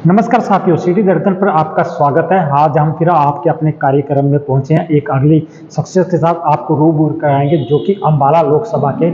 नमस्कार साथियों, सिटी दर्पण पर आपका स्वागत है। आज हम फिर आपके अपने कार्यक्रम में पहुंचे हैं। एक अगली शख्सियत के साथ आपको रूबरू कराएंगे जो कि अंबाला लोकसभा के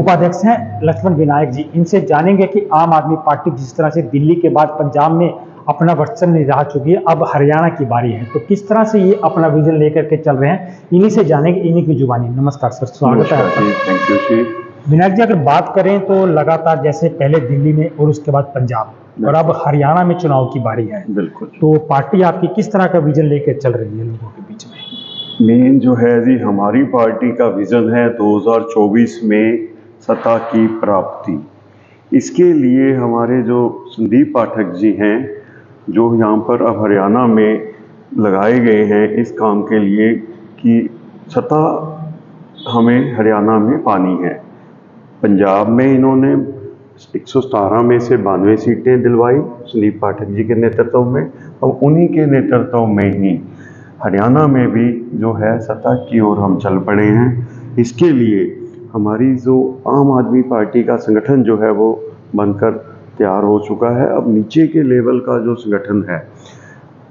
उपाध्यक्ष हैं लक्ष्मण विनायक जी। इनसे जानेंगे कि आम आदमी पार्टी जिस तरह से दिल्ली के बाद पंजाब में अपना वर्चस्व निभा चुकी है, अब हरियाणा की बारी है, तो किस तरह से ये अपना विजन लेकर के चल रहे हैं, इन्हीं से जानेंगे, इन्हीं की जुबानी। नमस्कार सर, स्वागत है आपका। थैंक यू जी। विनायक जी, अगर बात करें तो लगातार जैसे पहले दिल्ली में और उसके बाद पंजाब और अब हरियाणा में चुनाव की बारी है, बिल्कुल। तो पार्टी आपकी किस तरह का विजन लेकर चल रही है लोगों के बीच में? मेन जो है जी, हमारी पार्टी का विजन है 2024 में सत्ता की प्राप्ति। इसके लिए हमारे जो संदीप पाठक जी हैं, जो यहाँ पर अब हरियाणा में लगाए गए हैं इस काम के लिए कि सत्ता हमें हरियाणा में पानी है। पंजाब में इन्होंने 117 में से 92 सीटें दिलवाई संदीप पाठक जी के नेतृत्व में। अब उन्हीं के नेतृत्व में ही हरियाणा में भी जो है सत्ता की ओर हम चल पड़े हैं। इसके लिए हमारी जो आम आदमी पार्टी का संगठन जो है वो बनकर तैयार हो चुका है। अब नीचे के लेवल का जो संगठन है,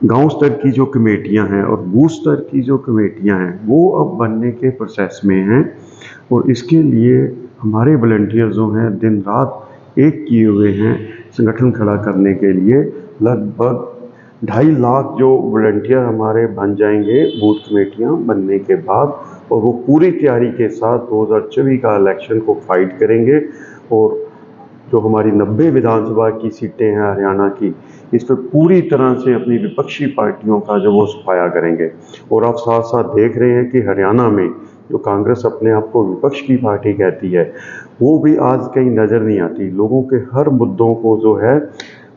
गांव स्तर की जो कमेटियां हैं और बूथ स्तर की जो कमेटियां हैं, वो अब बनने के प्रोसेस में हैं। और इसके लिए हमारे वॉलंटियर जो हैं दिन रात एक किए हुए हैं संगठन खड़ा करने के लिए। लगभग 2.5 लाख जो वॉलंटियर हमारे बन जाएंगे बूथ कमेटियां बनने के बाद, और वो पूरी तैयारी के साथ 2024 का इलेक्शन को फाइट करेंगे। और जो हमारी 90 विधानसभा की सीटें हैं हरियाणा की, इस पर पूरी तरह से अपनी विपक्षी पार्टियों का जो वो सफाया करेंगे। और आप साथ साथ देख रहे हैं कि हरियाणा में जो कांग्रेस अपने आप को विपक्ष की पार्टी कहती है, वो भी आज कहीं नज़र नहीं आती। लोगों के हर मुद्दों को जो है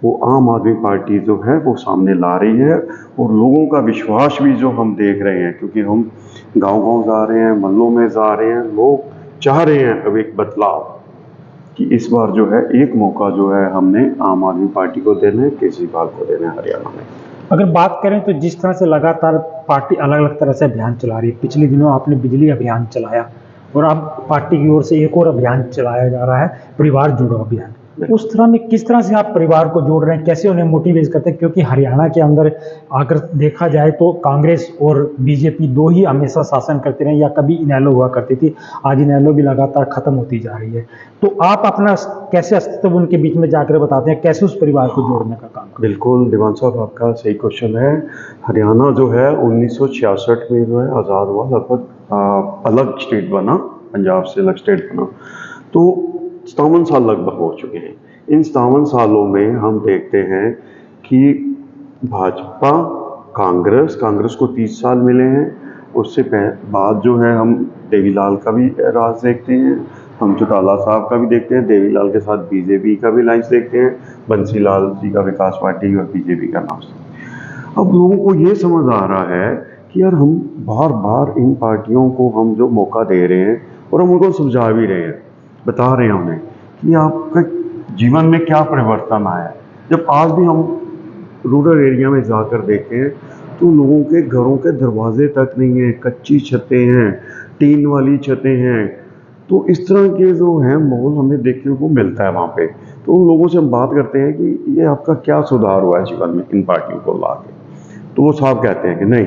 वो आम आदमी पार्टी जो है वो सामने ला रही है। और लोगों का विश्वास भी जो हम देख रहे हैं, क्योंकि हम गांव-गांव जा रहे हैं, मोहल्लों में जा रहे हैं, लोग चाह रहे हैं अब एक बदलाव कि इस बार जो है एक मौका जो है हमने आम आदमी पार्टी को देना है, केजरीवाल को देना है हरियाणा में। अगर बात करें तो जिस तरह से लगातार पार्टी अलग अलग तरह से अभियान चला रही है, पिछले दिनों आपने बिजली अभियान चलाया और अब पार्टी की ओर से एक और अभियान चलाया जा रहा है, परिवार जोड़ो अभियान। उस तरह में किस तरह से आप परिवार को जोड़ रहे हैं, कैसे उन्हें मोटिवेट करते हैं? क्योंकि हरियाणा के अंदर अगर देखा जाए तो कांग्रेस और बीजेपी दो ही हमेशा शासन करते रहे, या कभी इनेलो हुआ करती थी, आज इनेलो भी लगातार खत्म होती जा रही है। तो आप अपना कैसे अस्तित्व उनके बीच में जाकर बताते हैं, कैसे उस परिवार को जोड़ने का काम? बिल्कुल दिवान साहब, आपका सही क्वेश्चन है। हरियाणा जो है 1966 में जो है आज़ाद हुआ, लगभग अलग स्टेट बना, पंजाब से अलग स्टेट बना। तो 57 साल लगभग हो चुके हैं। इन 57 सालों में हम देखते हैं कि भाजपा, कांग्रेस को 30 साल मिले हैं। उससे बाद जो है हम देवीलाल का भी राज देखते हैं, हम चौटाला साहब का भी देखते हैं, देवीलाल के साथ बीजेपी का भी लाइंस देखते हैं, बंसीलाल जी का विकास पार्टी और बीजेपी का नाम। अब लोगों को ये समझ आ रहा है कि यार हम बार बार इन पार्टियों को हम जो मौका दे रहे हैं और हम उनको समझा भी रहे हैं, बता रहे हैं उन्हें कि आपके जीवन में क्या परिवर्तन आया है। जब आज भी हम रूरल एरिया में जाकर देखें तो लोगों के घरों के दरवाजे तक नहीं हैं, कच्ची छतें हैं, टीन वाली छतें हैं। तो इस तरह के जो हैं माहौल हमें देखने को मिलता है वहाँ पे। तो उन लोगों से हम बात करते हैं कि ये आपका क्या सुधार हुआ है जीवन में इन पार्टियों को ला के, तो वो साहब कहते हैं कि नहीं,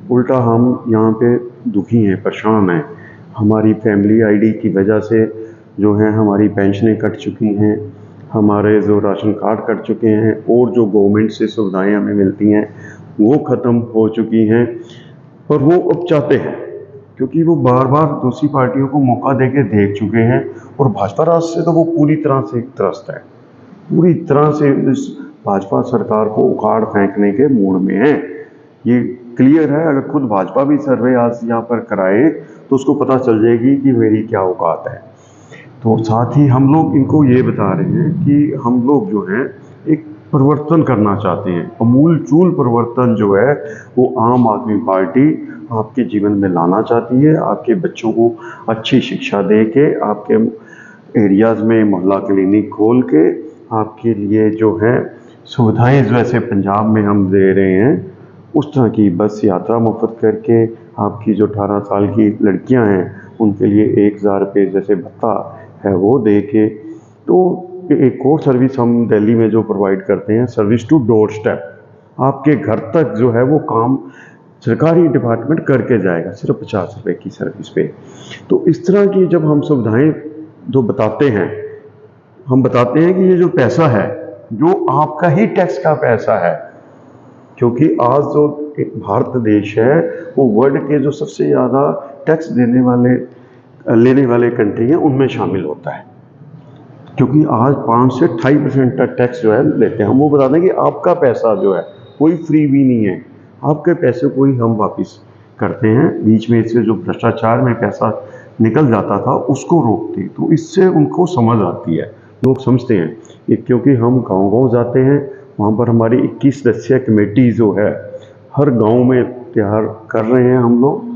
उल्टा हम यहाँ पे दुखी हैं, परेशान हैं। हमारी फैमिली आईडी की वजह से जो है हमारी पेंशनें कट चुकी हैं, हमारे जो राशन कार्ड कट चुके हैं, और जो गवर्नमेंट से सुविधाएं हमें मिलती हैं वो ख़त्म हो चुकी हैं। पर वो अब चाहते हैं, क्योंकि वो बार बार दूसरी पार्टियों को मौका देके देख चुके हैं, और भाजपा राज से तो वो पूरी तरह से त्रस्त है, पूरी तरह से इस भाजपा सरकार को उखाड़ फेंकने के मूड में है। ये क्लियर है। अगर खुद भाजपा भी सर्वे आज यहाँ पर कराए तो उसको पता चल जाएगी कि मेरी क्या औकात है। तो साथ ही हम लोग इनको ये बता रहे हैं कि हम लोग जो हैं एक परिवर्तन करना चाहते हैं, अमूल चूल परिवर्तन जो है वो आम आदमी पार्टी आपके जीवन में लाना चाहती है। आपके बच्चों को अच्छी शिक्षा दे के, आपके एरियाज़ में मोहल्ला क्लिनिक खोल के, आपके लिए जो है सुविधाएं जैसे पंजाब में हम दे रहे हैं उस तरह की बस यात्रा मुफ्त करके, आपकी जो 18 साल की लड़कियां हैं उनके लिए 1000 रुपये जैसे भत्ता है वो दे के, तो एक और सर्विस हम दिल्ली में जो प्रोवाइड करते हैं, सर्विस टू डोर स्टेप, आपके घर तक जो है वो काम सरकारी डिपार्टमेंट करके जाएगा, सिर्फ 50 रुपये की सर्विस पे। तो इस तरह की जब हम सुविधाएं जो बताते हैं, हम बताते हैं कि ये जो पैसा है जो आपका ही टैक्स का पैसा है, क्योंकि आज जो भारत देश है वो वर्ल्ड के जो सबसे ज़्यादा टैक्स लेने वाले कंट्री हैं उनमें शामिल होता है, क्योंकि आज 5 से 28% तक टैक्स जो है लेते हैं। हम वो बताते हैं कि आपका पैसा जो है कोई फ्री भी नहीं है, आपके पैसे को ही हम वापस करते हैं। बीच में इससे जो भ्रष्टाचार में पैसा निकल जाता था उसको रोकते, तो इससे उनको समझ आती है, लोग समझते हैं कि क्योंकि हम गांव-गांव जाते हैं, वहाँ पर हमारी 21 सदस्यीय कमेटी जो है हर गांव में तैयार कर रहे हैं हम लोग,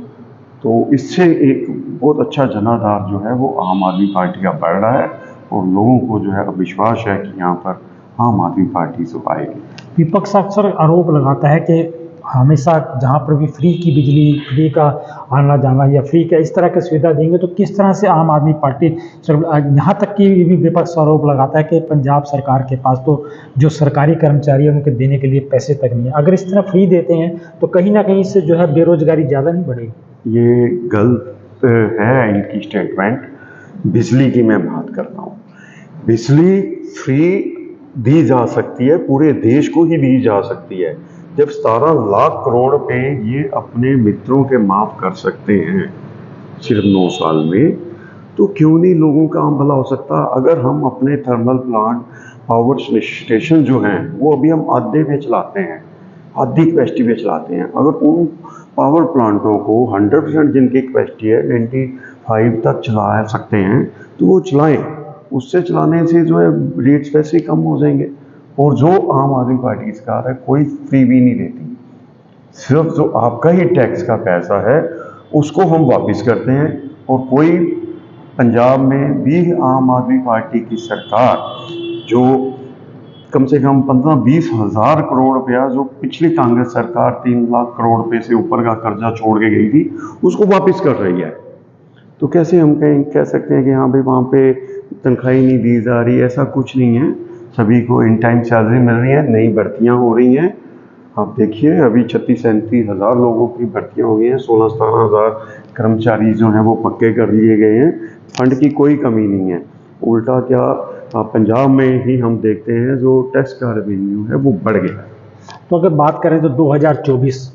तो इससे एक बहुत अच्छा जनाधार जो है वो आम आदमी पार्टी का बढ़ रहा है और लोगों को जो है विश्वास है कि यहाँ पर आम आदमी पार्टी से आएगी। विपक्ष अक्सर आरोप लगाता है कि हमेशा जहाँ पर भी फ्री की बिजली, फ्री का आना जाना या फ्री का इस तरह की सुविधा देंगे तो किस तरह से आम आदमी पार्टी, यहाँ तक कि भी विपक्ष आरोप लगाता है कि पंजाब सरकार के पास तो जो सरकारी कर्मचारी है उनके देने के लिए पैसे तक नहीं है। अगर इस तरह फ्री देते हैं तो कहीं ना कहीं इससे जो है बेरोजगारी ज़्यादा नहीं बढ़ेगी। ये गलत है इनकी स्टेटमेंट। बिजली की मैं बात करता हूँ, बिजली फ्री दी जा सकती है, पूरे देश को ही दी जा सकती है। जब 17 लाख करोड़ पे ये अपने मित्रों के माफ़ कर सकते हैं सिर्फ 9 साल में, तो क्यों नहीं लोगों का आम भला हो सकता। अगर हम अपने थर्मल प्लांट, पावर स्टेशन जो हैं वो अभी हम आधे पे चलाते हैं, आधी कैपेसिटी पे चलाते हैं, अगर उन पावर प्लांटों को 100% जिनकी कैपेसिटी है 95 तक चला सकते हैं तो वो चलाएं। उससे चलाने से जो है रेट्स वैसे ही कम हो जाएंगे। और जो आम आदमी पार्टी की सरकार है कोई फ्री भी नहीं देती, सिर्फ जो आपका ही टैक्स का पैसा है उसको हम वापस करते हैं। और कोई पंजाब में भी आम आदमी पार्टी की सरकार जो कम से कम 15-20 हज़ार करोड़ रुपया जो पिछली कांग्रेस सरकार 3 लाख करोड़ रुपये से ऊपर का कर्जा छोड़ के गई थी उसको वापस कर रही है। तो कैसे हम कह सकते हैं कि हाँ भाई वहाँ पे तनख्वाही नहीं दी जा रही, ऐसा कुछ नहीं है। सभी को इन टाइम सैलरी मिल रही है, नई भर्तियाँ हो रही हैं। आप देखिए अभी 36-37 हज़ार लोगों की भर्तियाँ हो गई हैं, 16-17 हज़ार कर्मचारी जो हैं वो पक्के कर लिए गए हैं। फंड की कोई कमी नहीं है। उल्टा क्या पंजाब में ही हम देखते हैं जो टैक्स का रेवेन्यू है वो बढ़ गया है। तो अगर बात करें तो 2024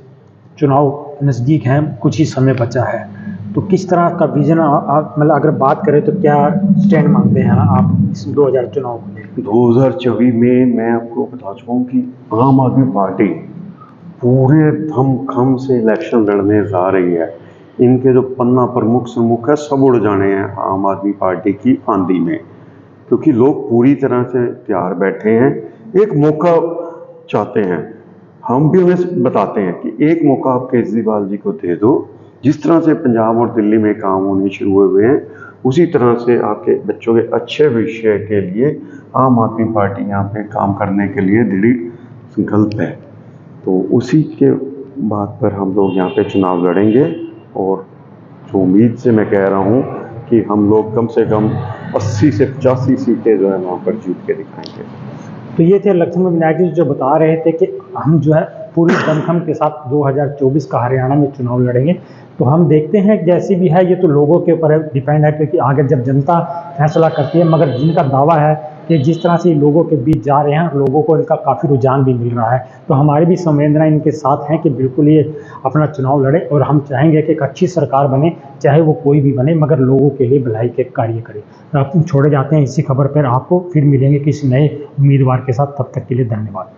चुनाव नज़दीक हैं, कुछ ही समय बचा है, तो किस तरह का विजन मतलब अगर बात करें तो क्या स्टैंड मानते हैं आप इस 2000 चुनाव को लेकर? 2024 में मैं आपको बता चुका हूँ कि आम आदमी पार्टी पूरे धमखम से इलेक्शन लड़ने जा रही है। इनके जो पन्ना प्रमुख है सब उड़ जाने हैं आम आदमी पार्टी की आंधी में, क्योंकि लोग पूरी तरह से तैयार बैठे हैं, एक मौका चाहते हैं। हम भी उन्हें बताते हैं कि एक मौका आप केजरीवाल जी को दे दो। जिस तरह से पंजाब और दिल्ली में काम होने शुरू हुए हैं उसी तरह से आपके बच्चों के अच्छे भविष्य के लिए आम आदमी पार्टी यहाँ पे काम करने के लिए दृढ़ संकल्प है। तो उसी के बात पर हम लोग यहाँ पे चुनाव लड़ेंगे और जो उम्मीद से मैं कह रहा हूँ कि हम लोग कम से कम 80 से 85 सीटें जो है वहाँ पर जीत के दिखाएंगे। तो ये थे लक्ष्मण विनायक जी जो बता रहे थे कि हम जो है पूरी दमखम के साथ 2024 का हरियाणा में चुनाव लड़ेंगे। तो हम देखते हैं जैसी भी है, ये तो लोगों के ऊपर डिपेंड है, क्योंकि आगे जब जनता फैसला करती है। मगर जिनका दावा है कि जिस तरह से लोगों के बीच जा रहे हैं, लोगों को इनका काफ़ी रुझान भी मिल रहा है, तो हमारी भी संवेदना इनके साथ हैं कि बिल्कुल ये अपना चुनाव लड़े। और हम चाहेंगे कि एक अच्छी सरकार बने, चाहे वो कोई भी बने, मगर लोगों के लिए भलाई के कार्य करे। तो आप छोड़े जाते हैं इसी खबर पर, आपको फिर मिलेंगे किसी नए उम्मीदवार के साथ। तब तक के लिए धन्यवाद।